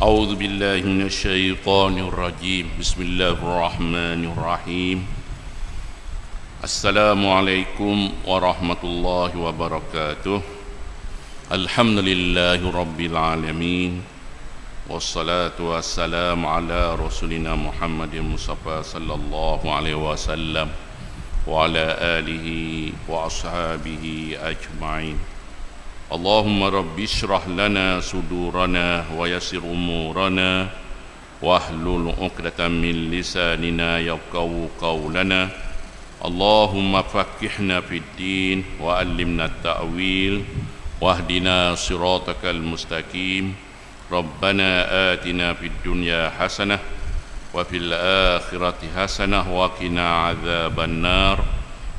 أعوذ بالله من الشيطان الرجيم بسم الله الرحمن الرحيم السلام عليكم ورحمة الله وبركاته الحمد لله رب العالمين والصلاة والسلام على رسولنا محمد المصطفى صلى الله عليه وسلم وعلى آله وأصحابه أجمعين اللهم رب اشرح لنا صدورنا ويسر أمورنا واحلل عقدة من لساننا يفقهوا قولنا اللهم فقهنا في الدين وعلمنا التأويل واهدنا صراطك المستقيم ربنا آتنا في الدنيا حسنة وفي الآخرة حسنة وقنا عذاب النار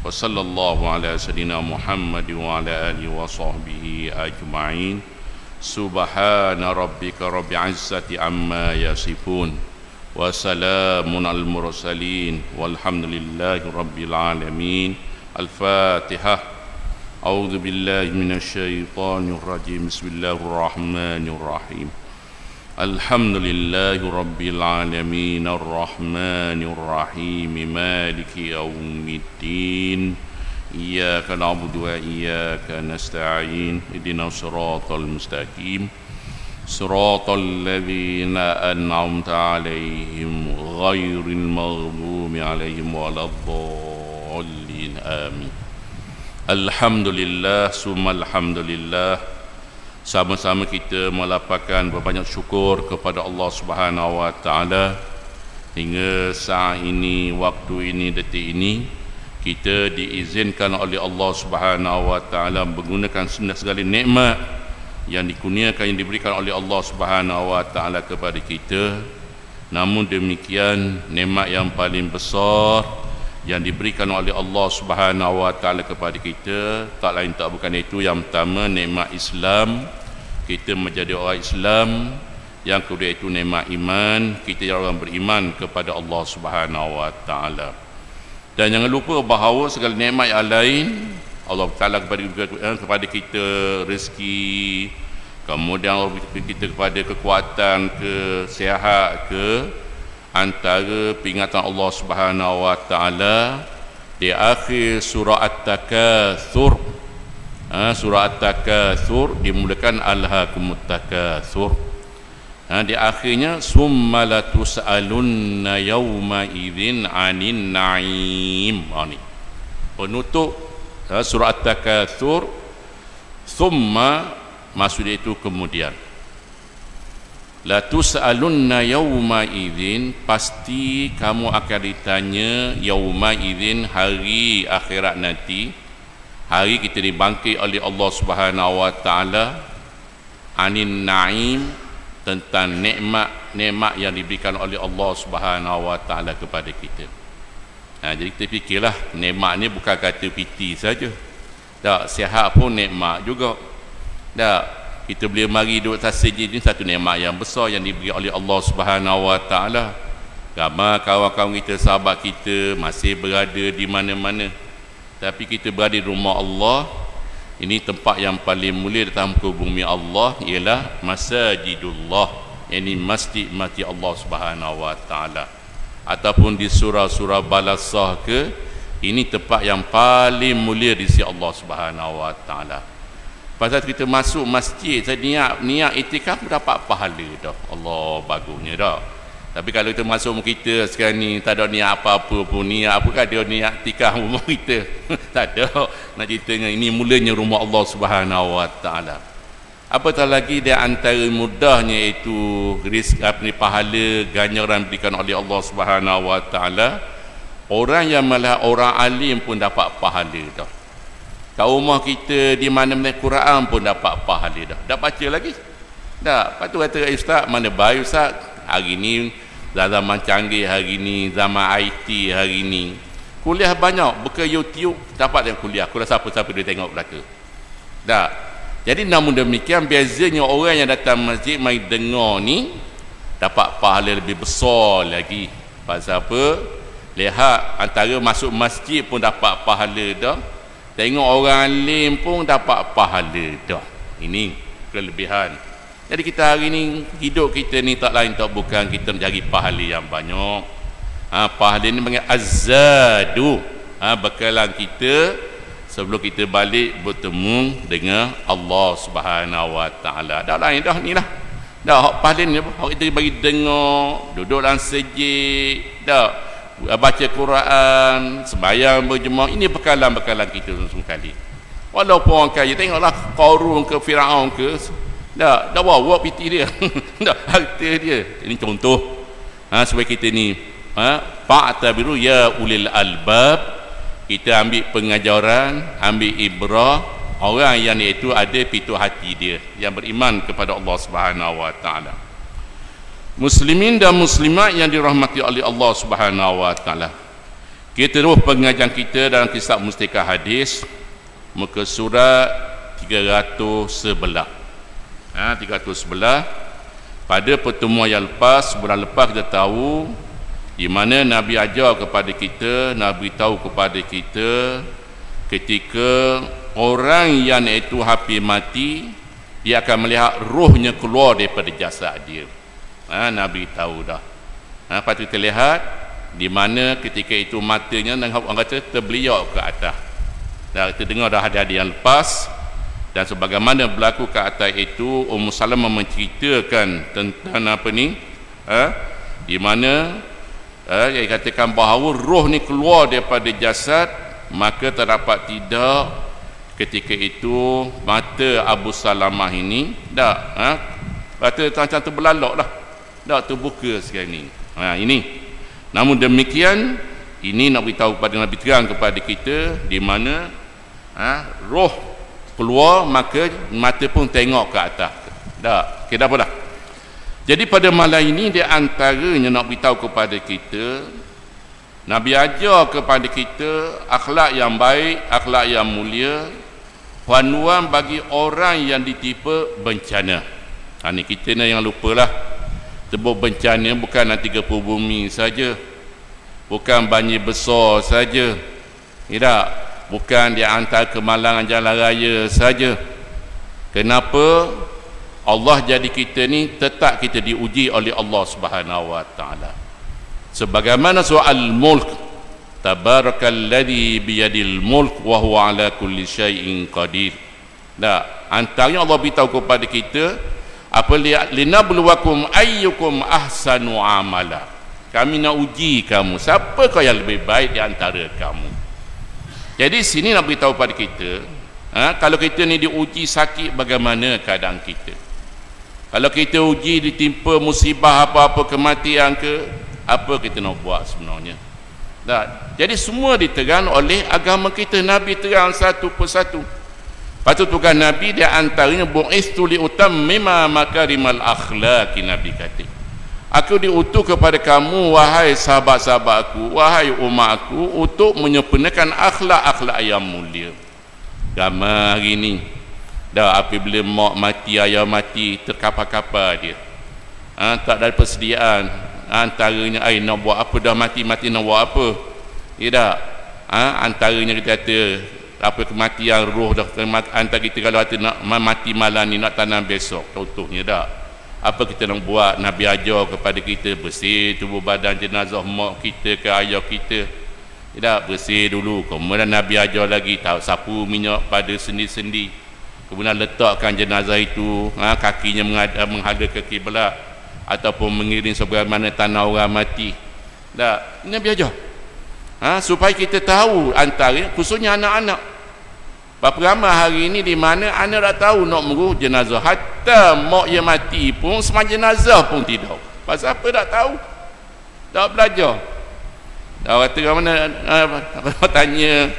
وصلى الله على سيدنا محمد وعلى آله وصحبه أجمعين سبحان ربك رب العزة عما يصفون وسلام على المرسلين والحمد لله رب العالمين الفاتحة أعوذ بالله من الشيطان الرجيم بسم الله الرحمن الرحيم الحمد لله رب العالمين الرحمن الرحيم مالك يوم الدين إياك نعبد وإياك نستعين اهدنا الصراط المستقيم صراط الذين أنعمت عليهم غير المغضوب عليهم ولا الضالين آمين الحمد لله ثم الحمد لله. Sama-sama kita melapangkan berbanyak syukur kepada Allah Subhanahu wa taala hingga saat ini, waktu ini, detik ini kita diizinkan oleh Allah Subhanahu wa taala menggunakan segala nikmat yang dikurniakan, yang diberikan oleh Allah Subhanahu wa taala kepada kita. Namun demikian, nikmat yang paling besar yang diberikan oleh Allah Subhanahu wa taala kepada kita tak lain tak bukan itu yang pertama nikmat Islam, kita menjadi orang Islam. Yang kedua itu nikmat iman, kita orang beriman kepada Allah Subhanahu wa taala. Dan jangan lupa bahawa segala nikmat yang lain Allah taala kepada kita rezeki, kemudian Allah kita kepada kekuatan ke, sihat ke, antara peringatan Allah Subhanahu wa taala di akhir surah At-Takatsur. Surah At-Takatsur dimulakan alhaakumut takatsur. Di akhirnya summa latus'alunna yawma idzin 'anin na'im. Ni penutup surah At-Takatsur. Summa maksud itu kemudian. La tus'alunna yawma idzin, pasti kamu akan ditanya yauma idzin, hari akhirat nanti, hari kita dibangkit oleh Allah Subhanahu wa taala, anin na'im, tentang nikmat yang diberikan oleh Allah Subhanahu wa taala kepada kita. Jadi kita fikirlah, nikmat ni bukan kata piti saja. Tak, sihat pun nikmat juga. Tak, kita boleh mari duduk atas sijil ni satu nikmat yang besar yang diberi oleh Allah Subhanahu wa taala. Ramai kawan-kawan kita, sahabat kita masih berada di mana-mana, tapi kita berada di rumah Allah. Ini tempat yang paling mulia di atas muka bumi Allah, ialah Masajidullah, ini masjid-masjid Allah Subhanahu wa taala. Ataupun di surah-surah Balasah ke, ini tempat yang paling mulia di sisi Allah Subhanahu wa taala. Pasal kita masuk masjid, saya niat itikaf dapat pahala dah. Allah, bagusnya dah. Tapi kalau kita masuk kita sekarang ni tak ada niat apa-apa pun, niat apa kan dia niat itikaf rumah kita. Tak ada. Nak ceritanya ini mulanya rumah Allah Subhanahu wa taala. Apatah lagi dia antara mudahnya itu rezeki, pahala, ganjaran diberikan oleh Allah Subhanahu wa taala. Orang yang malah orang alim pun dapat pahala dah. Kat rumah kita di mana-mana Quran pun dapat pahala dah. Dah baca lagi? Dah. Lepas tu kata ustaz, mana baik ustaz? Hari ni zaman canggih, hari ni zaman IT, hari ni kuliah banyak, buka YouTube dapat yang kuliah. Kuliah siapa-siapa dia tengok belaka. Dah. Jadi namun demikian, bezanya orang yang datang masjid mai dengar ni dapat pahala lebih besar lagi. Pasal apa? Lihat, antara masuk masjid pun dapat pahala dah. Tengok orang alim pun dapat pahala dah. Ini kelebihan. Jadi kita hari ni, hidup kita ni tak lain tak bukan kita cari pahala yang banyak. Pahala ni panggil azadu, bekalan kita sebelum kita balik bertemu dengan Allah Subhanahu Wa Taala. Dah lain dah ni lah. Dah hak pahala ni apa? Hak kita bagi dengar, duduk dalam sejid, dah baca Quran, sembahyang berjemaah. Ini bekalan-bekalan kita semua kali. Walaupun orang kaya, tengoklah Qarun ke Firaun ke, dah bawa piti dia. Dah harta dia. Ini contoh supaya kita ni fa'tabiru ya ulil albab, kita ambil pengajaran, ambil ibrah orang yang itu ada pintu hati dia yang beriman kepada Allah Subhanahu Wa Taala. Muslimin dan muslimat yang dirahmati oleh Allah Subhanahu Wa Taala, kita terus pengajian kita dalam kitab Mustikah Hadis, muka surat 311. 311. Pada pertemuan yang lepas, bulan lepas kita tahu di mana Nabi ajar kepada kita, Nabi tahu kepada kita ketika orang yang itu hampir mati, dia akan melihat rohnya keluar daripada jasad dia. Nabi tahu dah. Lepas tu kita lihat di mana ketika itu matanya orang kata terbeliak ke atas. Dah kita dengar dah hadis yang lepas, dan sebagaimana berlaku ke atas itu, Ummu Salamah menceritakan tentang apa ni, di mana dia katakan bahawa roh ni keluar daripada jasad, maka terdapat tidak ketika itu mata Abu Salamah ini mata macam terbelalak lah, dah terbuka sekarang ni. Ini namun demikian, ini nak beritahu kepada Nabi, terang kepada kita di mana roh keluar, maka mata pun tengok ke atas. Dah apa dah. Jadi pada malam ini, di antaranya nak beritahu kepada kita, Nabi ajar kepada kita akhlak yang baik, akhlak yang mulia, panduan bagi orang yang ditimpa bencana. Ini kita ni yang lupalah. Sebab bencana bukan nanti gempa bumi saja, bukan banjir besar saja, tidak, bukan di antara kemalangan jalan raya saja. Kenapa Allah jadi kita ni tetap kita diuji oleh Allah Subhanahu Wa Taala? Sebagaimana surah Al-Mulk, tabarakalladzi biyadil mulk wa huwa ala kulli syai'in qadir. Antaranya Allah beritahu kepada kita apa, linabluwakum ayyukum ahsanu amala. Kami nak uji kamu, siapa kau yang lebih baik di antara kamu. Jadi sini nak beritahu pada kita, kalau kita ni diuji sakit, bagaimana keadaan kita? Kalau kita uji ditimpa musibah apa-apa, kematian ke, apa kita nak buat sebenarnya? Jadi semua diterang oleh agama kita. Nabi terang satu persatu. Patut tugas Nabi di antaranya bu'istu li utammima makarimal akhlaqi. Nabi kata, aku diutus kepada kamu wahai sahabat-sahabat aku, wahai umat aku, untuk menyempurnakan akhlak-akhlak yang mulia. Gambar hari ni apabila mak mati, ayah mati, terkapar-kapar dia, tak ada persediaan. Antaranya nak buat apa, dah mati nak buat apa, tidak. Antaranya kita kata apa, kematian roh dah antara kita, kalau kita nak mati malam ni, nak tanam besok contohnya, dah apa kita nak buat? Nabi ajar kepada kita bersih tubuh badan jenazah mak kita ke ayah kita, tidak, bersih dulu. Kemudian Nabi ajar lagi, tahu sapu minyak pada sendi-sendi, kemudian letakkan jenazah itu, kakinya menghadap ke kiblat ataupun mengiring sebagaimana tanah orang mati. Ini Nabi ajar, supaya kita tahu, antara khususnya anak-anak. Berapa ramai hari ini di mana anak tak tahu nak mengurus jenazah, hatta mak yang mati pun semua jenazah pun tidak. Pasal apa? Tak tahu, tak belajar. Dah kata mana, tanya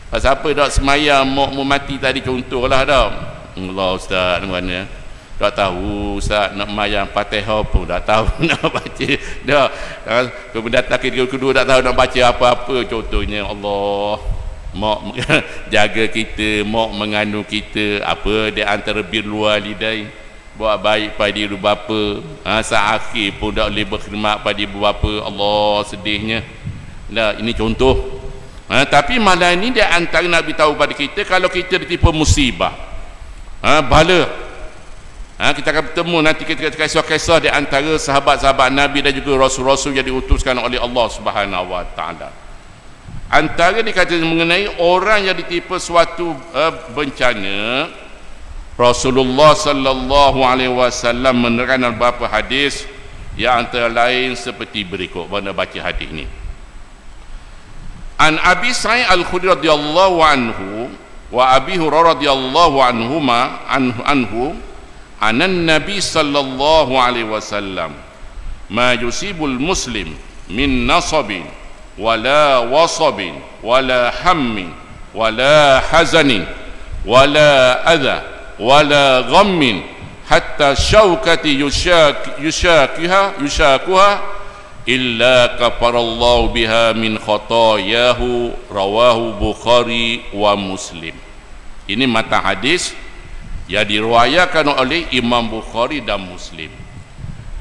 pasal apa tak semayang mak mu mati tadi, contohlah dah. Allah Ustaz, mana tak tahu Ustaz, nak mayang Fatihah pun tak tahu nak baca dah. Kemudian takdir kedua tak tahu nak baca apa-apa, contohnya. Allah, mak jaga kita, mak mengandung kita, apa di antara birrul walidain, buat baik pada ibu bapa, saat akhir pun tak boleh berkhidmat pada ibu bapa. Allah, sedihnya. Ini contoh. Tapi malam ini dia antara Nabi tahu pada kita, kalau kita ditipu musibah, bala, Kita akan bertemu nanti kisah-kisah di antara sahabat-sahabat Nabi dan juga rasul-rasul yang diutuskan oleh Allah Subhanahu wa taala. Antara dikatakan mengenai orang yang ditimpa suatu bencana, Rasulullah sallallahu alaihi wasallam menerangkan beberapa hadis yang antara lain seperti berikut. Mana baca hadis ni. An Abi Sa'id Al-Khudri radhiyallahu anhu wa Abi Hurairah radhiyallahu anhu anan Nabi sallallahu alaihi wasallam ma yusibul muslim min nasabin wala wasabin wala hammin wala hazanin wala adha wala ghammin hatta syaukati yushakuha illa kafarallahu biha min khatayahu, rawahu Bukhari wa Muslim. Ini matan hadis yang diriwayatkan oleh Imam Bukhari dan Muslim.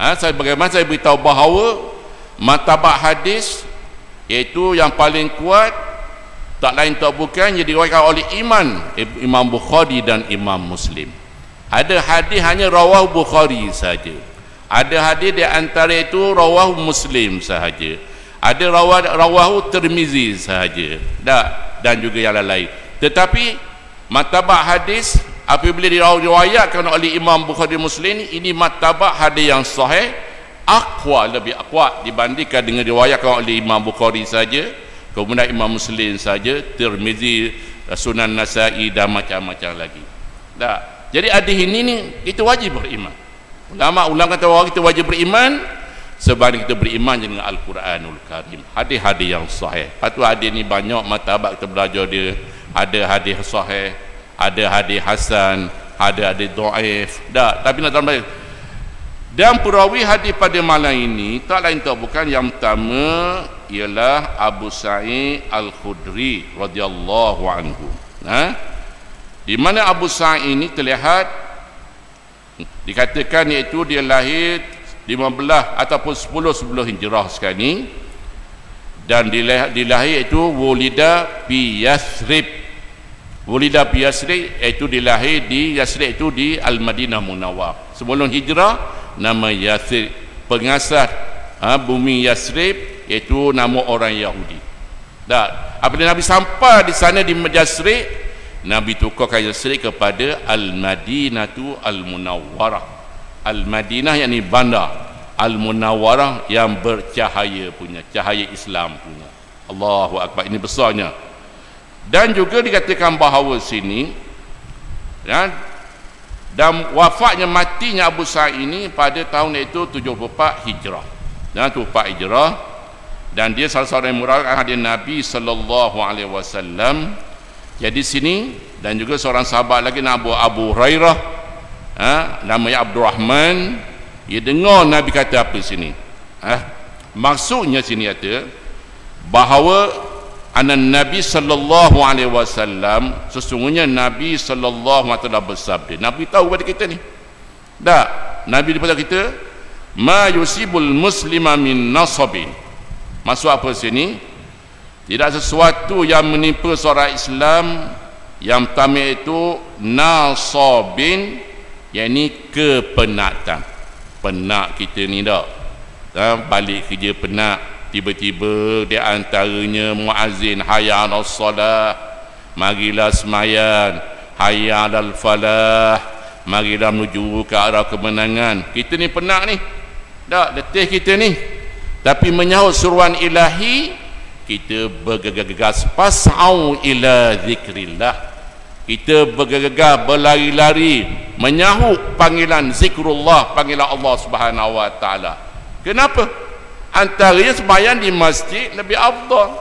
Bagaimana saya beritahu bahawa martabat hadis iaitu yang paling kuat tak lain tak bukan yang diriwayatkan oleh Imam Bukhari dan Imam Muslim. Ada hadis hanya rawahu Bukhari saja, ada hadis di antara itu rawahu Muslim sahaja, ada rawahu Tirmizi sahaja, dan juga yang lain. Tetapi martabat hadis apabila diriwayatkan oleh Imam Bukhari Muslim, ini martabat hadis yang sahih, lebih kuat dibandingkan dengan diriwayatkan oleh Imam Bukhari saja, kemudian Imam Muslim saja, Tirmizi, Sunan Nasa'i dan macam-macam lagi. Jadi hadis ini ni kita wajib beriman. Ulama kata bahawa kita wajib beriman sebab kita beriman dengan Al-Quranul Karim, hadis-hadis yang sahih. Lepas tu hadis ni banyak martabat kita belajar dia. Ada hadis sahih, ada hadis hasan, ada hadis dhaif. Tapi nak tambah, dan perawi hadis pada malam ini tak lain tak bukan yang pertama ialah Abu Sa'id Al-Khudri radhiyallahu anhu. Di mana Abu Sa'id ini terlihat dikatakan iaitu dia lahir 15 ataupun 10 sebelum hijrah sekarang ni, dan dilahir itu wulida bi Yathrib. Wulida bi Yathrib iaitu dilahir di Yathrib itu di Al-Madinah Munawwarah. Sebelum hijrah nama Yathrib, pengasas bumi Yathrib iaitu nama orang Yahudi. Apabila Nabi sampai di sana di Yathrib, Nabi tukarkan Yathrib kepada Al-Madinatu Al-Munawwarah. Al-Madinah yakni bandar, Al-Munawwarah yang bercahaya punya, cahaya Islam punya. Allahu Akbar, ini besarnya. Dan juga dikatakan bahawa sini dan wafatnya, matinya Abu Sa'id ini pada tahun itu 74 Hijrah. 74 Hijrah, dan dia salah seorang yang merawakan hadis Nabi sallallahu alaihi wasallam. Jadi sini, dan juga seorang sahabat lagi nama Abu Hurairah, namanya Abdurrahman, dia dengar Nabi kata apa sini. Maksudnya sini kata bahawa anan Nabi sallallahu alaihi wasallam, sesungguhnya Nabi sallallahu alaihi wasallam bersabda. Nabi tahu pada kita ni. Nabi daripada kita, ma yusibul muslima min nasabin. Maksud apa sini? Tidak sesuatu yang menimpa seorang Islam yang pertama itu nasabin, yakni kepenatan. Penat kita ni balik kerja penat, tiba-tiba di antaranya muazzin hayya 'alas salah, marilah semayan, hayya 'alal falah, marilah menuju ke arah kemenangan. Kita ni penat ni, letih kita ni, tapi menyahut seruan ilahi kita bergegas, pas'au ila zikrillah, kita bergegas, berlari-lari menyahut panggilan zikrullah, panggilan Allah Subhanahu wa taala. Kenapa? Antaranya sembahyang di masjid lebih afdal.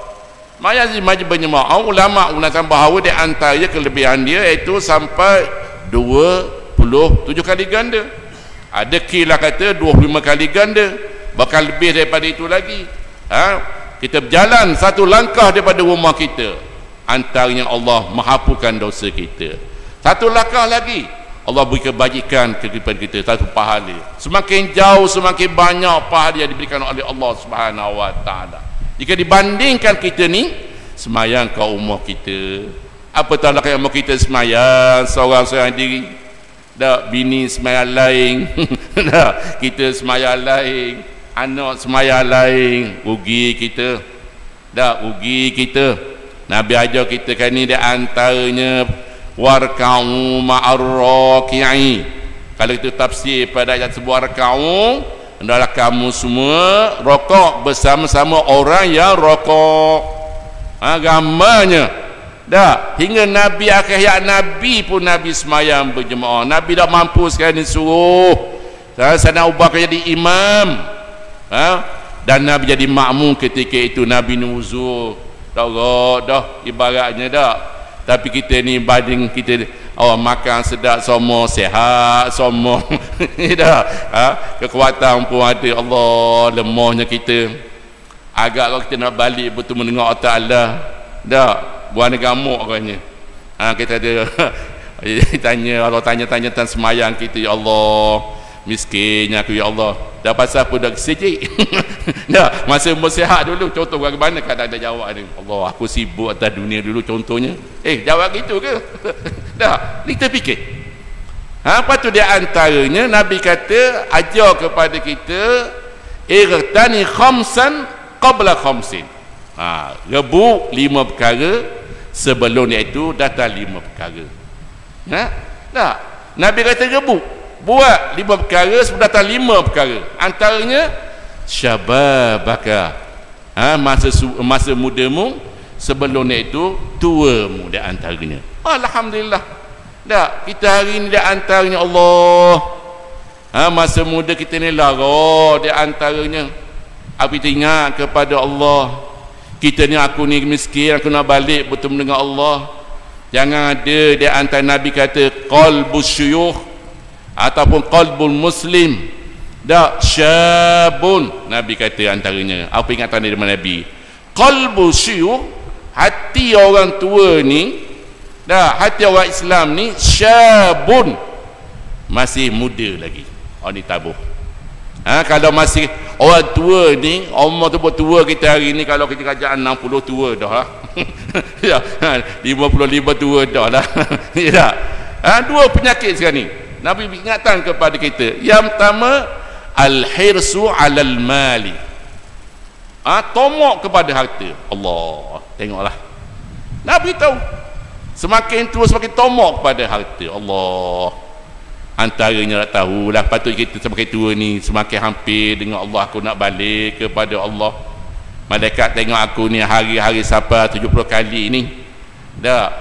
Sembahyang di masjid berjemaah, ulama mengatakan bahawa di antaranya kelebihan dia iaitu sampai 27 kali ganda. Ada kilah kata 25 kali ganda, bahkan lebih daripada itu lagi. Kita berjalan satu langkah daripada rumah kita, antaranya Allah menghapuskan dosa kita. Satu langkah lagi, Allah beri kebajikan kepada kita, satu pahala. Semakin jauh, semakin banyak pahala yang diberikan oleh Allah Subhanahu wa taala. Jika dibandingkan kita ni semayang ke rumah kita, apa tak yang mau kita semayang seorang-seorang diri, dak bini sembahyang lain dak kita sembahyang lain, anak sembahyang lain, rugi kita, dak rugi kita. Nabi ajar kita kan ni di antaranya warka'u ma'ar raki'i. Kalau itu tafsir pada ayat sebuah warka'u, hendaklah kamu semua rokok bersama-sama orang yang rokok. Gambarnya dah hingga Nabi akhir hayat Nabi pun Nabi semayang berjemaah. Nabi tak mampu sekali suruh Sayyidina Abu Bakar jadi imam, dan Nabi jadi makmum ketika itu. Nabi nuzul dah ibaratnya dah. Tapi kita ni banding kita makan sedap semua, sehat semua dah, kekuatan pun ada. Allah, lemahnya kita. Agak kalau kita nak balik bertemu dengan Allah Ta'ala dah buat gamuk orangnya. Kita ada tanya Allah, tanya tentang semayang kita. Ya Allah, miskinnya aku ya Allah. Dah pasal apa dah sejik dah masa bersihat dulu. Contoh bagaimana kadang ada jawab ni, Allah aku sibuk atas dunia dulu contohnya. Jawab gitu ke? Dah kita fikir. Apa tu dia antaranya Nabi kata ajar kepada kita irtani khamsan qabla khamsin. Rebut 5 perkara sebelum itu datang 5 perkara. Dah Nabi kata rebut, buat 5 perkara sebelum datang 5 perkara. Antaranya syababaka, masa mudamu, sebelum itu tuamu. Di antaranya alhamdulillah dah kita hari ni di antaranya Allah, masa muda kita ni lara. Di antaranya aku ingat kepada Allah, kita ni aku ni miskin, aku nak balik bertemu dengan Allah. Jangan ada di antara Nabi kata qalbus syuyukh ataupun qalbul muslim dak syabun. Nabi kata antaranya, apa ingatan dari Nabi, qalbu syuyukh, hati orang tua ni dah, hati orang Islam ni syabun, masih muda lagi. Ni tabuh. Kalau masih orang tua ni, umur tu tua kita hari ni, kalau kita kajak 60 tua dah lah. 55 tua dah lah. Dua penyakit sekarang ni Nabi ingatkan kepada kita. Yang pertama al-hirsu alal mali, tomok kepada harta. Allah, tengoklah Nabi tahu semakin tua semakin tomok kepada harta. Allah, antaranya nak tahulah, patut kita semakin tua ni semakin hampir dengan Allah. Aku nak balik kepada Allah. Malaikat tengok aku ni hari-hari sampai 70 kali ni dah.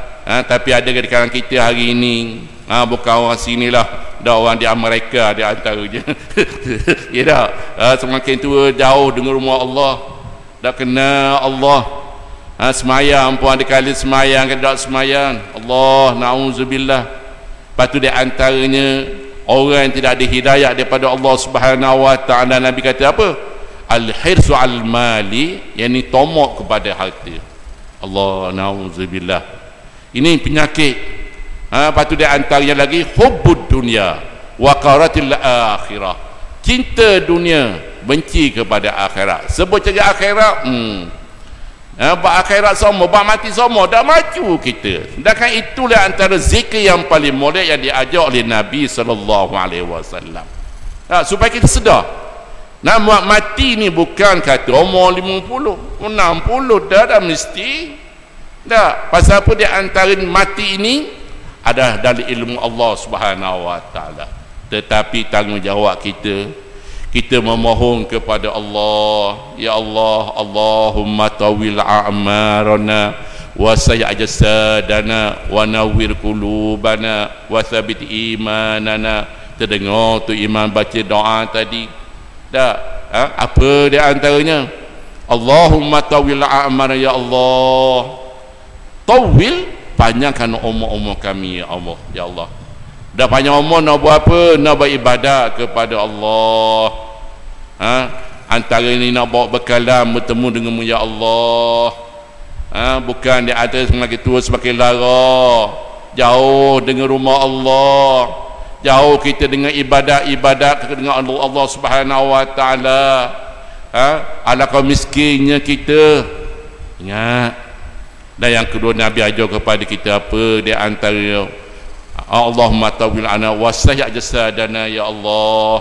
Tapi ada di kalangan kita hari ini bukan orang sini lah, dah orang di Amerika di antaranya. Ya dah, semakin tua jauh dengan rumah Allah, dah kena Allah. Semayang pun ada kali semayang, kada semayang. Allah, na'udzubillah. Lepas tu di antaranya orang yang tidak ada hidayah daripada Allah Subhanahu wa ta'ala. Nabi kata apa? Al-hirsu al-mali, yang ni tomok kepada harta. Allah, na'udzubillah. Ini penyakit. Lepas tu di antaranya lagi hubbud dunya wa qaratil akhirah, cinta dunia, benci kepada akhirat. Sebut cari akhirat, bak akhirat semua, bak mati semua, dah maju kita. Sedangkan itulah antara zikir yang paling mulia yang diajar oleh Nabi SAW. Supaya kita sedar, nak mati ni bukan kata umur 50, 60 dah mesti. Dah, pasal apa? Di antara mati ini ada dari ilmu Allah Subhanahu wa ta'ala. Tetapi tanggungjawab kita memohon kepada Allah, ya Allah, Allahumma tawil a'marana wa sayyi' jasadana wa nawwir qulubana wa thabit imanana. Terdengar tu imam baca doa tadi dah. Apa di antaranya? Allahumma tawil a'marana, ya Allah, tawil, panjangkan umur kami ya Allah. Ya Allah, dah panjang umur nak buat apa? Nak beribadat kepada Allah. Antara ini nak bawa bekalan bertemu denganmu ya Allah. Bukan di atas semakin tua semakin lara, jauh dengan rumah Allah, jauh kita dengan ibadat dengan Allah Subhanahu wa ta'ala. Alangkah miskinnya kita. Ingat. Dan yang kedua, Nabi ajar kepada kita apa? Di antara Allahumma tawil ana wasayya jasadana ya Allah,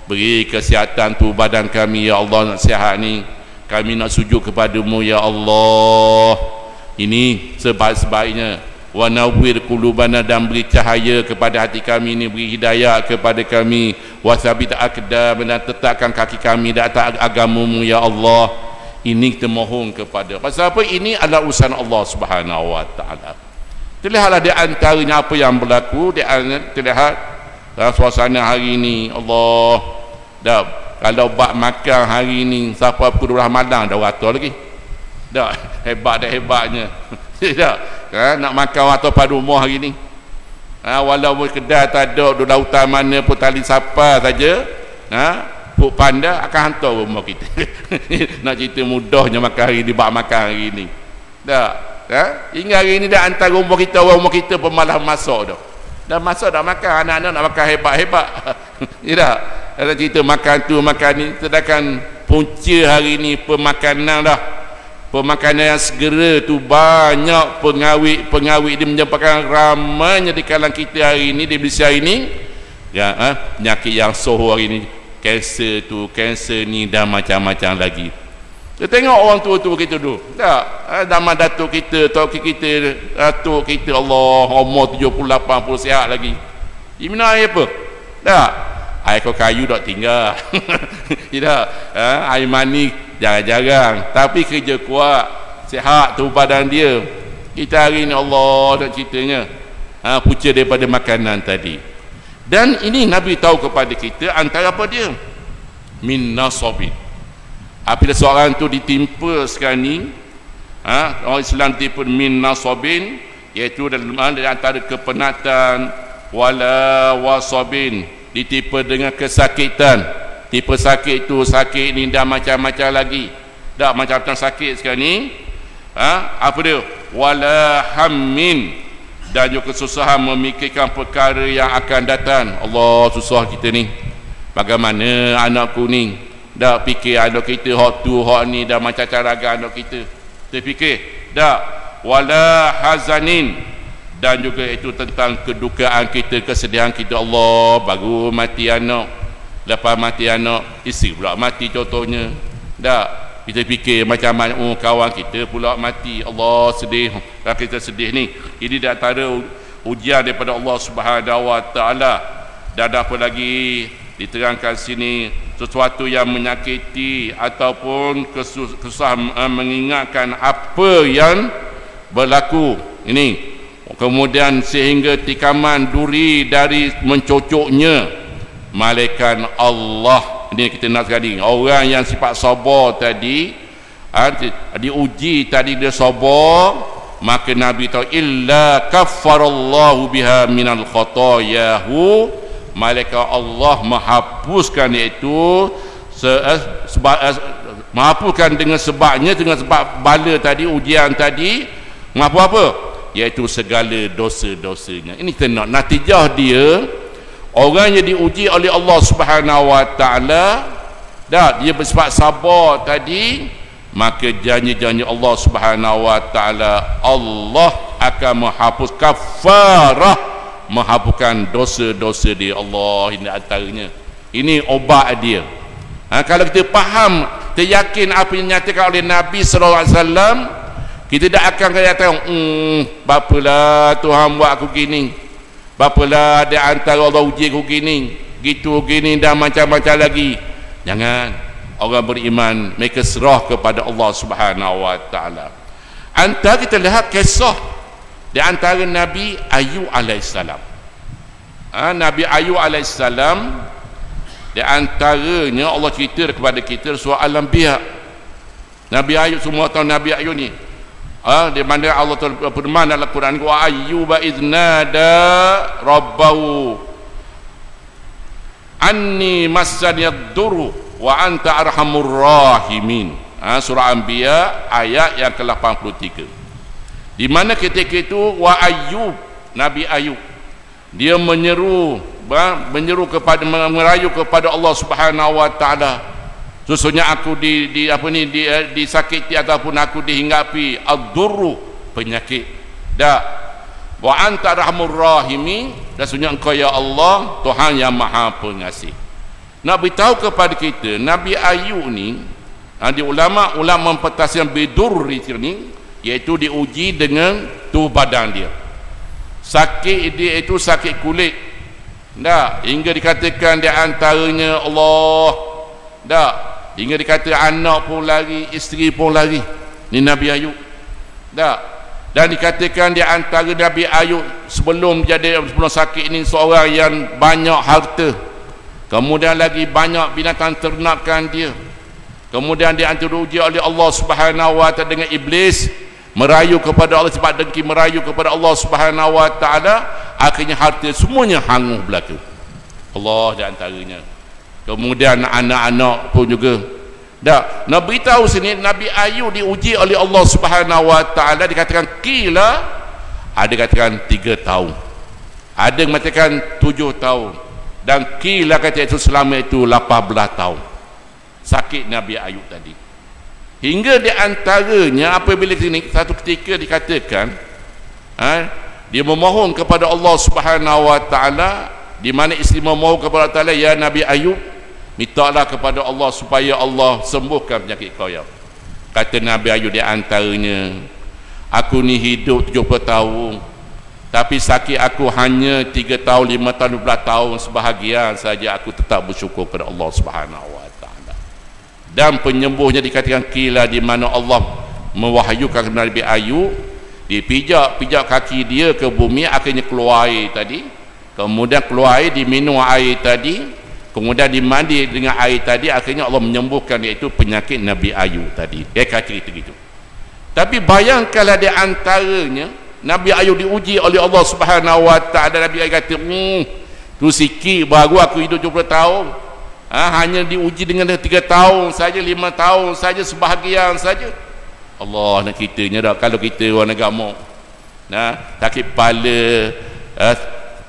beri kesihatan tu badan kami ya Allah, nak sihat ni kami nak sujud kepadamu ya Allah. Ini sebaik-baiknya. Wa nawwir qulubana, dan beri cahaya kepada hati kami ni, beri hidayah kepada kami. Wa tsabbit aqdamana, tetapkan kaki kami di atas agamamu ya Allah. Ini kita mohon kepada, pasal apa? Ini adalah urusan Allah Subhanahu wa taala. Terlihatlah di antaranya apa yang berlaku, terlihat dalam suasana hari ini. Allah dah, kalau bak makan hari ini siapa pun Ramadan dah rata lagi. Dah hebat dah hebatnya. Tak nak makan atau pada rumah hari ni, walaupun kedai tak ada di lautan mana pun, tali sapa saja, puk panda akan hantar rumah kita. Nak cerita mudahnya makan hari ni, bak makan hari ni. Tak hingga hari ni dah hantar rumah kita, orang rumah kita pun malah masak dah. Dah masak dah makan, anak-anak nak makan hebat-hebat. Ya tak? Ada cerita makan tu makan ni, sedangkan punca hari ni pemakanan dah. Pemakanan yang segera tu banyak pengawet dia menyebabkan ramainya di kalangan kita hari ini, di Malaysia ini ya, penyakit yang soho hari ini, kanser tu, kanser ni, dan macam-macam lagi. Kita tengok orang tua-tua kita dulu, tak? Zaman datuk kita, tok kita, datuk kita, Allah, umur 70-80 sihat lagi. Dia minum air apa? Tak? Air kayu tak tinggal. Tidak? Air mani jarang-jarang, tapi kerja kuat, sihat tu badan dia. Kita hari ni Allah nak ceritanya punca daripada makanan tadi. Dan ini Nabi tahu kepada kita antara apa dia? Min nasabin. Apabila seorang tu ditimpa sekarang ni, orang Islam ditimpa min nasabin, iaitu dalam antara kepenatan, wala wasabin, ditimpa dengan kesakitan. Tipe sakit tu, sakit ni, dah macam-macam lagi. Dah macam-macam sakit sekarang ni. Apa dia? Wala hammin, dan juga kesusahan memikirkan perkara yang akan datang. Allah, susah kita ni. Bagaimana anakku ni? Dah fikir anak kita hak tu, hak ni, dah macam cara anak kita. Terfikir? Dah. Wala hazanin, dan juga itu tentang kedukaan kita, kesedihan kita. Allah, baru mati anak, lepas mati anak, isteri pula mati contohnya. Tak, kita fikir macam mana kawan kita pula mati. Allah, sedih. Kalau kita sedih ni, ini di antara ujian daripada Allah Subhanahu wa taala. Dan apa lagi diterangkan sini, sesuatu yang menyakiti ataupun kesusahan mengingatkan apa yang berlaku ini, kemudian sehingga tikaman duri dari mencocoknya malaikat Allah. Ini kita nak sekali, orang yang sifat sabar tadi, diuji tadi dia sabar, maka Nabi tahu illa kaffarallahu biha minal khatayahu, malaikat Allah menghapuskan itu menghapuskan dengan sebabnya, dengan sebab bala tadi, ujian tadi, menghapus apa? Iaitu segala dosa-dosanya. Ini kita nak natijah dia. Orang yang diuji oleh Allah Subhanahu wa taala, dia bersifat sabar tadi, maka janji-janji Allah Subhanahu wa taala, Allah akan menghapus kafarah, menghapuskan dosa-dosa dia. Allah, ini antaranya. Ini obat dia. Kalau kita faham, kita yakin apa yang dinyatakan oleh Nabi sallallahu alaihi wasallam, kita tak akan kata bapalah Tuhan buat aku gini, bapalah di antara Allah uji aku gini, gitu gini, dan macam-macam lagi. Jangan. Orang beriman mereka serah kepada Allah Subhanahu wa taala. Antara kita lihat kisah di antara Nabi Ayub alaihissalam. Nabi Ayub alaihissalam, di antaranya Allah cerita kepada kita surah Al-Anbiya. Nabi Ayub, semua tahu Nabi Ayub ni. Di mana Allah berfirman dalam Quran, wa ayyuba idznada rabbahu anni massani durru wa anta arhamur rahimin. Surah Anbiya ayat yang ke-83. Di mana ketika itu wa Ayyub, Nabi Ayub, dia menyeru kepada, merayu kepada Allah Subhanahu wa taala, sesungguhnya aku disakiti ataupun aku dihinggapi ad-durru, penyakit. wa anta arhamur rahimin, dan sesungguhnya engkau ya Allah Tuhan yang maha pengasih. Nak beritahu kepada kita Nabi Ayub ni, di ulama mempertaskan bidurri ni, iaitu diuji dengan tubuh badan dia. Sakit dia itu sakit kulit, tak, hingga dikatakan di antaranya Allah, tak, hingga dikata anak pun lari, isteri pun lari. Ni Nabi Ayub, tak. Dan dikatakan di antara Nabi Ayub sebelum sakit ini seorang yang banyak harta, kemudian lagi banyak binatang ternakan dia, kemudian dia diuji oleh Allah Subhanahu wa taala dengan iblis, merayu kepada Allah, sebab dengki merayu kepada Allah Subhanahu wa taala, akhirnya harta semuanya hangus belaka. Allah di antaranya. Kemudian anak-anak pun juga. Dah, nak beritahu sini Nabi Ayub diuji oleh Allah Subhanahu wa taala, dikatakan qila, ada katakan 3 tahun, ada yang mengatakan 7 tahun, dan qila kata itu selama itu 18 tahun sakit Nabi Ayub tadi. Hingga di antaranya apabila sini satu ketika dikatakan dia memohon kepada Allah Subhanahu wa taala, di mana isteri memohon kepada Allah Taala, ya Nabi Ayub, mintalah kepada Allah supaya Allah sembuhkan penyakit kau ya. Kata Nabi Ayub di antaranya, aku ni hidup 70 tahun, tapi sakit aku hanya 3 tahun, 5 tahun, 12 tahun, sebahagian saja aku tetap bersyukur kepada Allah Subhanahu wa taala. Dan penyembuhnya dikatakan kila, di mana Allah mewahyukan kepada Nabi Ayub, dipijak kaki dia ke bumi, akhirnya keluar air tadi, kemudian keluar air, diminum air tadi, kemudian dimandi dengan air tadi, akhirnya Allah menyembuhkan, iaitu penyakit Nabi Ayub tadi. Dia kata gitu. Tapi bayangkanlah di antaranya Nabi Ayub diuji oleh Allah Subhanahu wa taala. Nabi Ayub kata, tu sikit baru aku hidup 70 tahun. Hanya diuji dengan 3 tahun saja, 5 tahun saja, sebahagian saja. Allah nak kitanya dah, kalau kita orang agama sakit kepala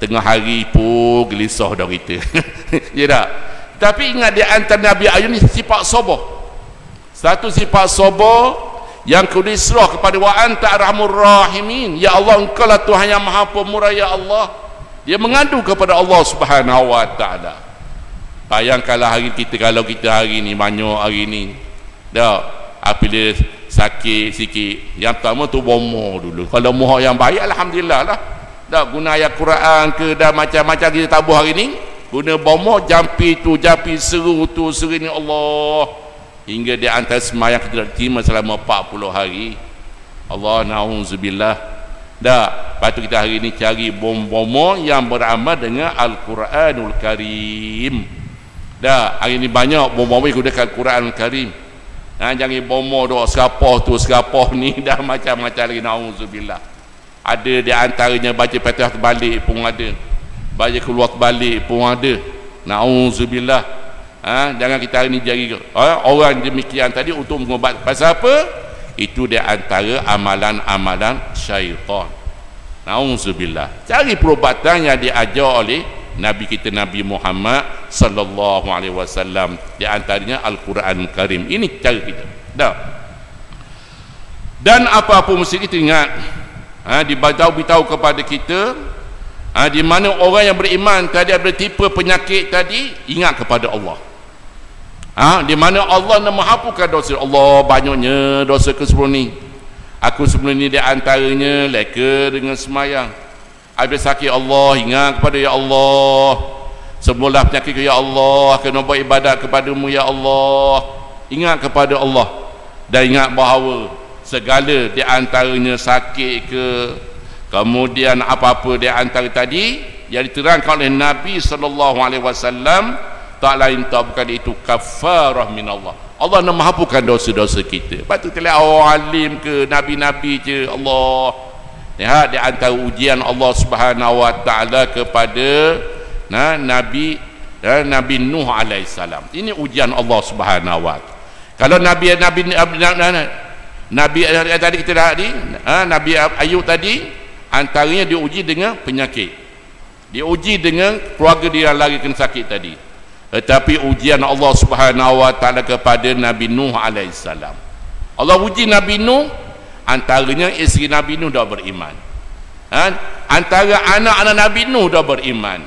tengah hari pun gelisah dah kita. Ya tak? Tapi ingat di antara Nabi Ayub ni sifat sabar. Satu sifat sabar yang kudu diserah kepada wa anta arhamur rahimin, ya Allah engkau lah Tuhan yang maha pemurah ya Allah. Dia mengadu kepada Allah Subhanahu wa taala. Bayangkanlah hari kita, kalau kita hari ni banyak hari ni dah apabila sakit sikit, yang pertama tu bomo dulu. Kalau mohon yang baik alhamdulillah lah. Dah guna ayat Quran ke, dah macam-macam kita tabuh hari ni, guna bomo, jampi tu, jampi seru tu, seru ni Allah, hingga di antara semayang kita terima selama 40 hari. Allah na'udzubillah. Dah, lepas tu kita hari ni cari bomo yang beramal dengan Al-Quranul Karim. Dah, hari ni banyak bomo yang gunakan Al-Quranul Karim. Jangan bomo doa serapah tu, serapah ni, dah macam-macam lagi, na'udzubillah. Ada di antaranya baca Fatihah terbalik pun ada, baca keluar terbalik pun ada, na'udzubillah. Jangan kita hari ni jari orang demikian tadi untuk mengubat. Pasal apa? Itu di antara amalan-amalan syaitan. Na'udzubillah. Cari perubatan yang diajar oleh Nabi kita Nabi Muhammad sallallahu alaihi wasallam, di antaranya Al-Quran Karim. Ini cara kita. Dah. Dan apa-apa mesti kita ingat, diberitahu kepada kita, di mana orang yang beriman tadi ada tipe penyakit tadi, ingat kepada Allah. Di mana Allah nak menghapuskan dosa. Allah banyaknya dosa ke sebelum ni. Aku sebelum ni di antaranya leka dengan semayang. Ada sakit, Allah ingat kepada ya Allah. Semula penyakit ya Allah, kena buat ibadat kepadamu ya Allah. Ingat kepada Allah, dan ingat bahawa segala di antaranya sakit ke, kemudian apa-apa di antara tadi yang diterangkan oleh Nabi SAW, tak lain tak bukan itu kafarah min Allah. Allah nak menghapuskan dosa-dosa kita. Lepas tu kita lihat orang alim ke, nabi-nabi je, Allah lihat di antara ujian Allah Subhanahu wa taala kepada Nabi Nuh alaihissalam. Ini ujian Allah Subhanahu wa taala. Kalau Nabi tadi kita dah Nabi Ayub tadi, antaranya diuji dengan penyakit, diuji dengan keluarga dia yang lagi kena sakit tadi. Tetapi ujian Allah Subhanahu wa taala kepada Nabi Nuh alaihissalam, Allah uji Nabi Nuh, antaranya isteri Nabi Nuh dah beriman. Antara anak-anak Nabi Nuh dah beriman.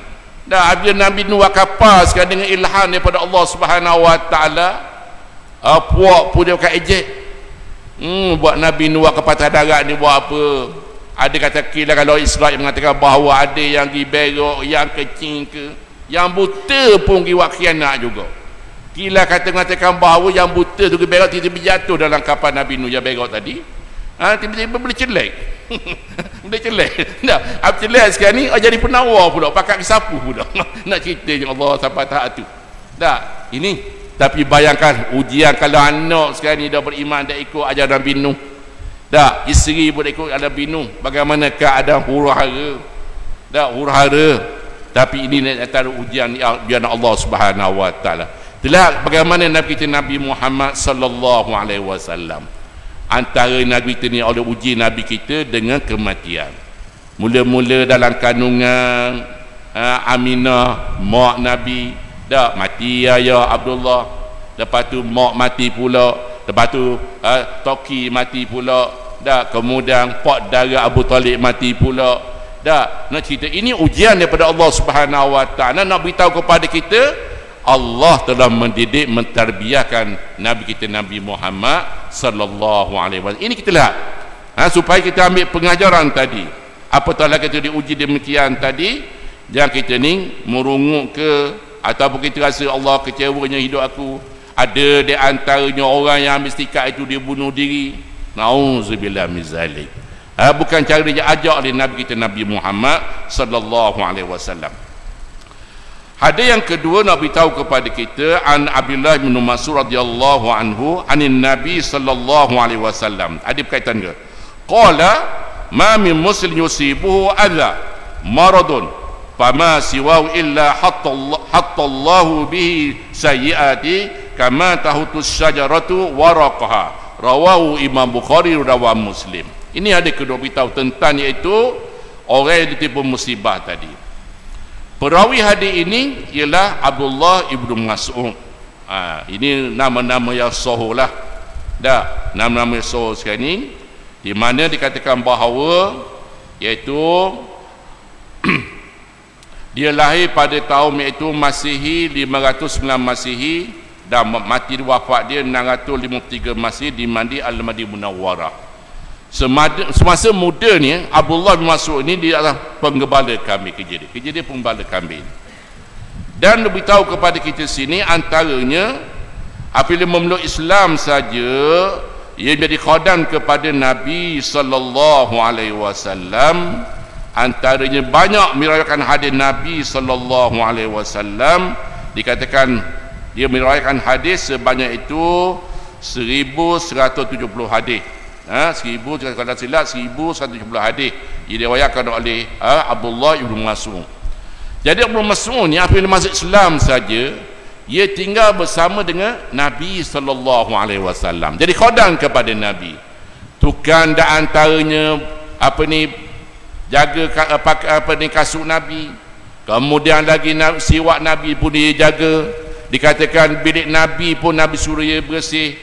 Dah apabila Nabi Nuh kapal sekarang dengan ilham daripada Allah Subhanahu Wa Taala, puak pun dia bukan ejek. Buat Nabi Nuh kapal darat ni buat apa? Ada kata kira kalau Islam yang mengatakan bahawa ada yang pergi berok, yang kecil ke, yang buta pun pergi buat khianat juga. Kila mengatakan bahawa yang buta tu pergi berok tiba-tiba jatuh dalam kapal Nabi Nuh yang berok tadi. Tiba-tiba boleh celek. Boleh celek. Dah, apa celek sekarang ni jadi penawar pula, pakat kesapu pula. Nak cerita je Allah sampai tahap tu. Dah, ini tapi bayangkan ujian kalau anak sekarang ni dah beriman, dah ikut ajaran Nabi Nuh. Dah, isteri pun ikut Nabi Nuh. Bagaimana keadaan huru-hara? Dah, huru-hara. Tapi ini antara ujian biar Allah Subhanahu Wa Taala. Itulah bagaimana Nabi kita Nabi Muhammad sallallahu alaihi wasallam. Antara Nabi kita ni oleh uji Nabi kita dengan kematian. Mula-mula dalam kandungan Aminah mak Nabi, dah mati ayah Abdullah. Lepas tu mak mati pula. Lepas tu Toki mati pula. Dah, kemudian pak darah Abu Talib mati pula. Dah, nak cerita ini ujian daripada Allah Subhanahu Wa Taala nak beritahu kepada kita Allah telah mendidik, mentarbiahkan Nabi kita Nabi Muhammad sallallahu alaihi wasallam. Ini kita lihat supaya kita ambil pengajaran tadi. Apatah kita diuji demikian tadi, jangan kita ni merungut ke ataupun kita rasa Allah kecewanya hidup aku. Ada di antaranya orang yang ambil istiqat itu dia bunuh diri. Nauzubillah min zalik. Bukan cara dia ajak oleh Nabi kita Nabi Muhammad sallallahu alaihi wasallam. Hadis yang kedua nak beritahu kepada kita an Abdullah bin Mas'ud radhiyallahu anhu anin Nabi sallallahu alaihi wasallam. Ada berkaitan ke? Qala ma min muslim yusibuhu adha maradun fama siwahu illa hatta Allahu bihi sayyiati kama tahutus syajaratu waraqaha. Rawahu Imam Bukhari dan Muslim. Ini ada kedua beritahu tentang iaitu orang yang ditipu musibah tadi. Perawi hadis ini ialah Abdullah ibnu Mas'ud. Ini nama-nama yang sahih lah. Dah, nama-nama yang sahih sekarang ni di mana dikatakan bahawa iaitu dia lahir pada tahun iaitu Masihi 509 Masihi dan mati wafat dia 653 Masihi di Mandi Al-Madinah Munawwarah. Semasa muda ni Abdullah bin Mas'ud ini dia adalah penggembala kambing kerja dia penggembala kambing. Dan beritahu kepada kita sini antaranya apabila memeluk Islam saja ia menjadi khadan kepada Nabi sallallahu alaihi wasallam. Antaranya banyak meriwayatkan hadis Nabi sallallahu alaihi wasallam, dikatakan dia meriwayatkan hadis sebanyak itu 1170 hadis. 1000 kalau silap 1170 hadis diriwayatkan oleh Abdullah ibnu Mas'ud. Jadi Ibnu Mas'ud ni apabila masuk Islam saja ia tinggal bersama dengan Nabi sallallahu alaihi wasallam. Jadi khadan kepada Nabi. Tukang dan antaranya jaga kasut Nabi. Kemudian lagi siwak Nabi pun dia jaga. Dikatakan bilik Nabi pun Nabi suruh dia bersih.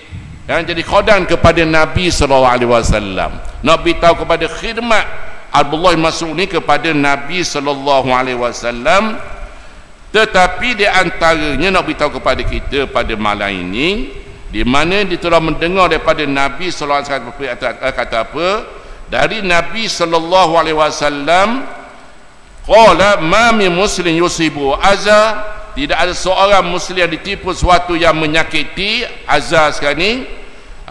Jadi khadan kepada Nabi sallallahu alaihi wasallam. Nak beritahu kepada khidmat Abdullah bin Mas'ud ni kepada Nabi sallallahu alaihi wasallam. Tetapi di antaranya nak beritahu kepada kita pada malam ini di mana dia telah mendengar daripada Nabi sallallahu alaihi wasallam kata apa? Dari Nabi sallallahu alaihi wasallam qala ma min muslim yusibu azza, tidak ada seorang muslim yang ditipu sesuatu yang menyakiti azza sekarang ni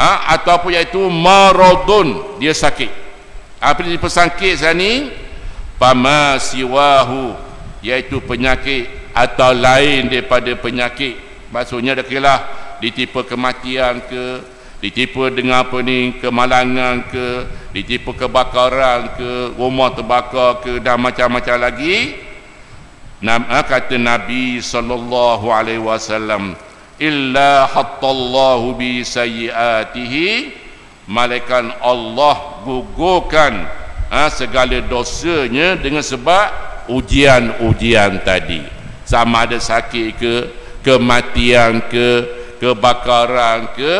ataupun iaitu maradun, dia sakit. Apa dia pesakit sekarang ni? Pama siwahu, iaitu penyakit atau lain daripada penyakit. Maksudnya dah kira ditipu kematian ke, ditipu dengan kemalangan ke, ditipu kebakaran ke, rumah terbakar ke, dan macam-macam lagi. Kata Nabi sallallahu alaihi wasallam, illa hattallahu bi sayyiatihi, malaikat Allah gugurkan segala dosanya dengan sebab ujian-ujian tadi, sama ada sakit ke, kematian ke, kebakaran ke.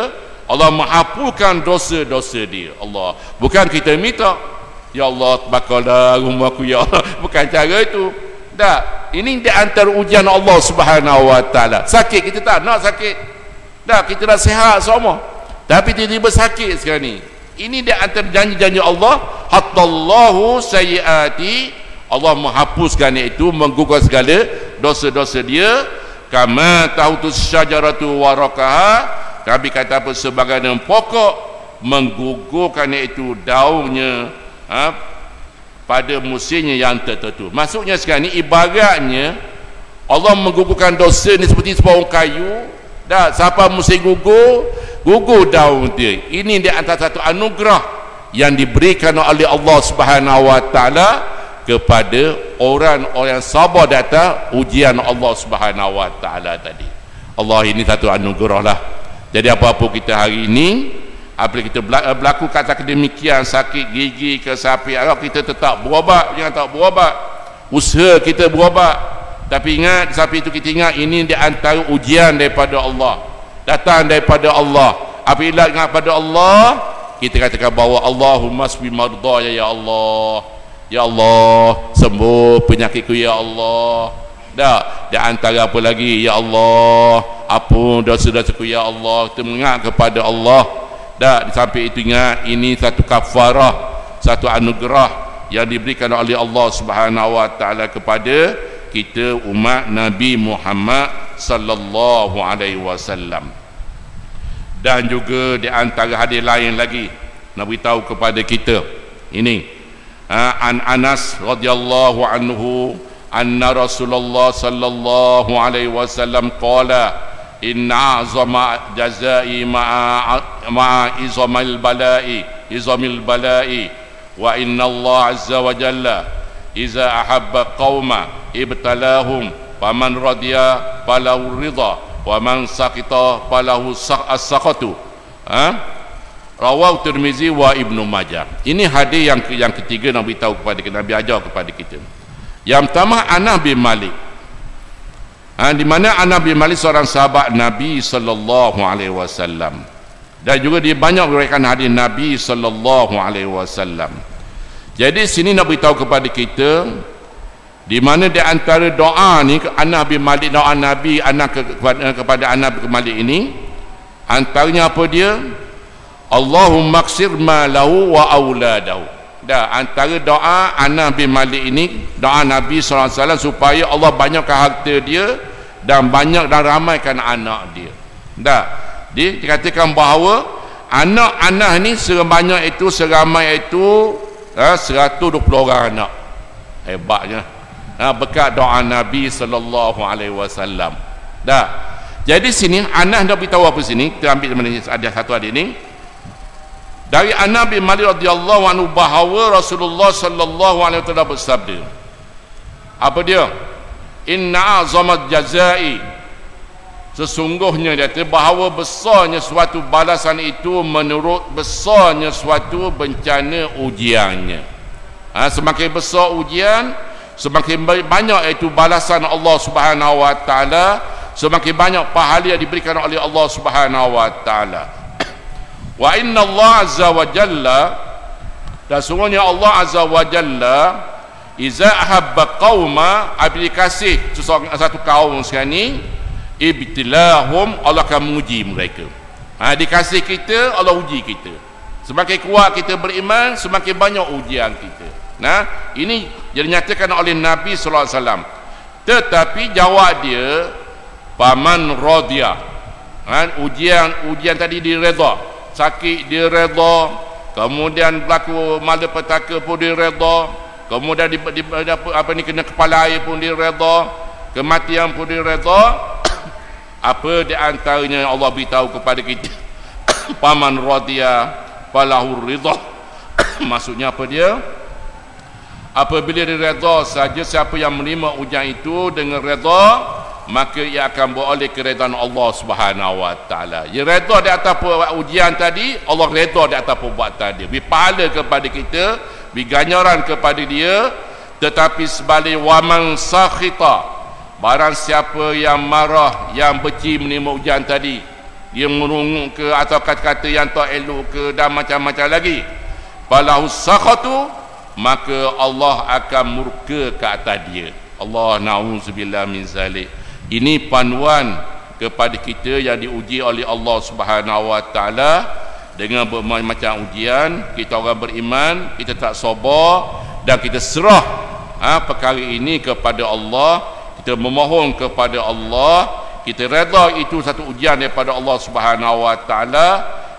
Allah menghapuskan dosa-dosa dia. Allah, bukan kita minta. Ya Allah, terbakalah rumah aku ya Allah. Bukan cara itu. Tak, ini di antara ujian Allah Subhanahu wa taala. Sakit kita tak nak sakit. Tak, kita dah sihat semua. Tapi tiba-tiba sakit sekarang ni. Ini di antara janji-janji Allah, hatallahu sayyiati, Allah menghapuskan itu, menggugurkan segala dosa-dosa dia. Kama tahutus syajaratu waraqaha, Nabi kata apa, sebagai pokok menggugurkan itu daunnya pada musimnya yang tertentu. Maksudnya sekarang ni ibaratnya Allah menggugurkan dosa ni seperti sebuah kayu. Dah siapa musim gugur daun dia. Ini di antara satu anugerah yang diberikan oleh Allah Subhanahu wa taala kepada orang-orang sabar di atas ujian Allah Subhanahu wa taala tadi. Allah, ini satu anugerah lah. Jadi apa-apa kita hari ini, apabila kita berlaku kata demikian, sakit gigi ke sapi, kita tetap berubat, jangan tak berubat. Usaha kita berubat. Tapi ingat, sapi itu kita ingat ini di antara ujian daripada Allah, datang daripada Allah. Apabila ingat pada Allah, kita katakan bahawa Allahumma sbi marda ya Allah. Ya Allah, sembuh penyakitku ya Allah. Dah, di antara apa lagi, ya Allah, ampun dosa-dosaku ya Allah. Kita mengingat kepada Allah. Dah, di samping itu ingat, ini satu kafarah, satu anugerah yang diberikan oleh Allah Subhanahu wa taala kepada kita umat Nabi Muhammad sallallahu alaihi wasallam. Dan juga di antara hadis lain lagi nak beritahu kepada kita ini, an Anas radhiyallahu anhu anna Rasulullah sallallahu alaihi wasallam qala inna azama jazai ma'a izamil bala'i wa inna Allah azza wa jalla iza ahabba qauma ibtalahum faman radiya falahu ridha wa man sakita falahu as-sakatu. Rawahu Tirmizi wa Ibnu Majah. Ini hadis yang ketiga Nabi tahu kepada kita, Nabi ajar kepada kita. Yang pertama Anas bin Malik. Di mana Anas bin Malik seorang sahabat Nabi sallallahu alaihi wasallam. Dan juga dia banyak meriwayatkan hadis Nabi sallallahu alaihi wasallam. Jadi sini nak beritahu kepada kita, di mana di antara doa ni Anas bin Malik, doa Nabi kepada Anas bin Malik ini, antaranya apa dia? Allahumma ksir ma lahu wa auladahu. Dah, antara doa Anas bin Malik ini, doa Nabi SAW supaya Allah banyakkan harta dia dan banyak dan ramaikan anak dia. Dah, dikatakan bahawa anak Anas ni seramai itu 120 orang anak. Hebatnya. Berkat doa Nabi sallallahu alaihi wasallam. Dah. Jadi sini Anas dah beritahu apa sini? Kita ambil ada satu hadis ni. Dari Anas bin Malik radhiyallahu anhu bahawa Rasulullah sallallahu alaihi wasallam bersabda. Apa dia? Inna azamat jazai, sesungguhnya dia kata bahawa besarnya suatu balasan itu menurut besarnya suatu bencana ujiannya. Semakin besar ujian, semakin banyak itu balasan Allah Subhanahu wa taala, semakin banyak pahala yang diberikan oleh Allah Subhanahu wa taala. Wa inna Allah azza wa jalla, dan sungguhnya Allah azza wa jalla iza ahabba qauma, apabila kasih satu kaum sekarang ni, ibtilahum, Allah akan menguji mereka. Dikasih kita, Allah uji kita. Semakin kuat kita beriman, semakin banyak ujian kita. Nah, ini yang dinyatakan oleh Nabi sallallahu alaihi wasallam. Tetapi jawab dia, paman radiyah. Ujian tadi dia redha. Sakit dia redha, kemudian berlaku malapetaka pun dia redha, kemudian kena kepala air pun dia redha, kematian pun dia redha. Apa di antaranya Allah beritahu kepada kita, paman radiyah falahu ridha. Maksudnya apa dia? Apabila dia redha saja, siapa yang menerima ujian itu dengan redha, maka ia akan beroleh keredaan Allah Subhanahu wa taala. Dia redha di atas ujian tadi, Allah redha di atas perbuatan dia. Beri pahala kepada kita, beri ganjaran kepada dia. Tetapi sebalik waman sakhita, barang siapa yang marah, yang benci menerima ujian tadi, dia merungut ke atau kata-kata yang tak elok ke dan macam-macam lagi, falahu sakhatu, maka Allah akan murka ke atas dia. Allah na'udzubillah min zalik. Ini panduan kepada kita yang diuji oleh Allah Subhanahu wa taala dengan berbagai macam ujian. Kita orang beriman, kita tak sabar dan kita serah perkara ini kepada Allah, kita memohon kepada Allah, kita redha itu satu ujian daripada Allah Subhanahu wa taala.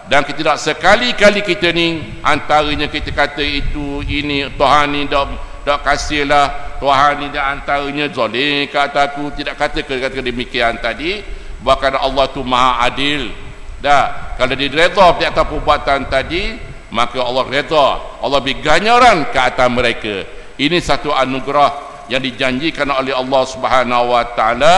Dan kita tak sekali-kali kita ni antaranya kita kata itu ini Tuhan ni dak kasihlah, Tuhan ni dak antaranya zalim ke atas aku, tidak kata demikian tadi. Bahkan Allah tu maha adil. Dah, kalau dia redha di atas perbuatan tadi, maka Allah redha, Allah beri ganjaran ke atas mereka. Ini satu anugerah yang dijanjikan oleh Allah Subhanahu wa taala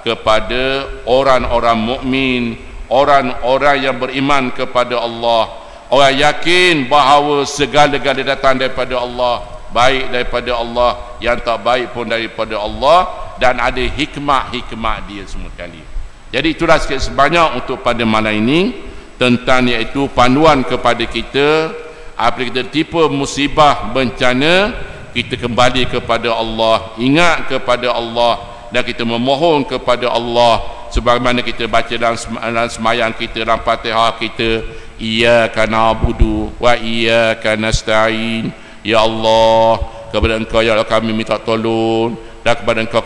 kepada orang-orang mukmin, orang-orang yang beriman kepada Allah, orang yakin bahawa segala-galanya datang daripada Allah, baik daripada Allah, yang tak baik pun daripada Allah, dan ada hikmah-hikmah dia semua kali. Jadi itulah sikit sebanyak untuk pada malam ini tentang iaitu panduan kepada kita apabila kita tipu musibah bencana, kita kembali kepada Allah, ingat kepada Allah, dan kita memohon kepada Allah sebagaimana kita baca dalam sembahyang kita, dalam Fatihah kita, iyyaka na'budu wa iyyaka nasta'in. Ya Allah, kepada Engkau ya Allah kami minta tolong, dan kepada Engkau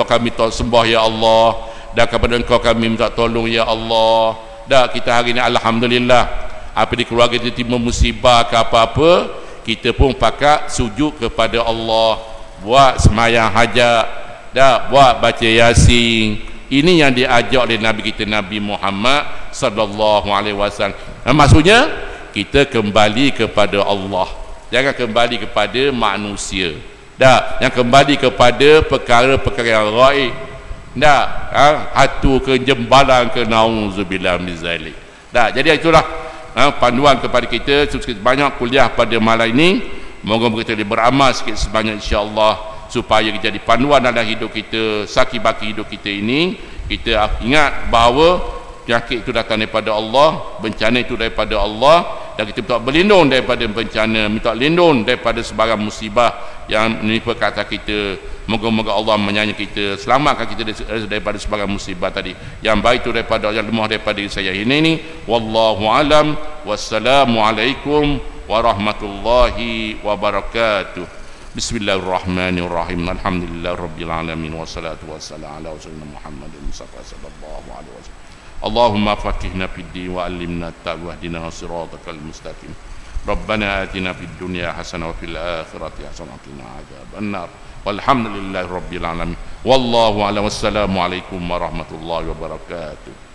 kami sembah ya Allah, dan kepada Engkau kami minta tolong ya Allah. Dan kita hari ini alhamdulillah, apa di keluarga kita timur musibah ke apa-apa, kita pun pakat sujud kepada Allah, buat sembahyang hajat, dah buat baca yasin. Ini yang diajak oleh Nabi kita Nabi Muhammad sallallahu alaihi wasallam. Maksudnya kita kembali kepada Allah, jangan kembali kepada manusia. Dah, yang kembali kepada perkara-perkara yang ghaib. Dah, hatu ke jembalan ke nauzubillah min zalik. Dah, jadi itulah panduan kepada kita. Sikit banyak kuliah pada malam ini. Moga-moga kita beramal sikit sebanyak insya-Allah, supaya kita jadi panduan dalam hidup kita, saki-baki hidup kita ini. Kita ingat bahawa penyakit itu datang daripada Allah, bencana itu daripada Allah, dan kita minta berlindung daripada bencana, minta lindung daripada sebarang musibah yang menimpa ke atas kita. Moga-moga Allah menyayangi kita, selamatkan kita daripada sebarang musibah tadi. Yang baik itu daripada, yang lemah daripada saya ini. Wallahu alam. Wassalamualaikum warahmatullahi wabarakatuh. Bismillahirrahmanirrahim. Alhamdulillah rabbil alamin, wassalatu wassalamu ala rasulina Muhammadin Mustafa sallallahu alaihi wasallam. Allahumma faqihna fid din wa 'allimna at-taqwa wahdina siratal mustaqim. Rabbana atina fid dunya hasanah wa fil akhirati hasanah wa qina adzabannar. Walhamdulillahi rabbil alamin. Wallahu a'lam. Wassalamu alaikum warahmatullahi wabarakatuh.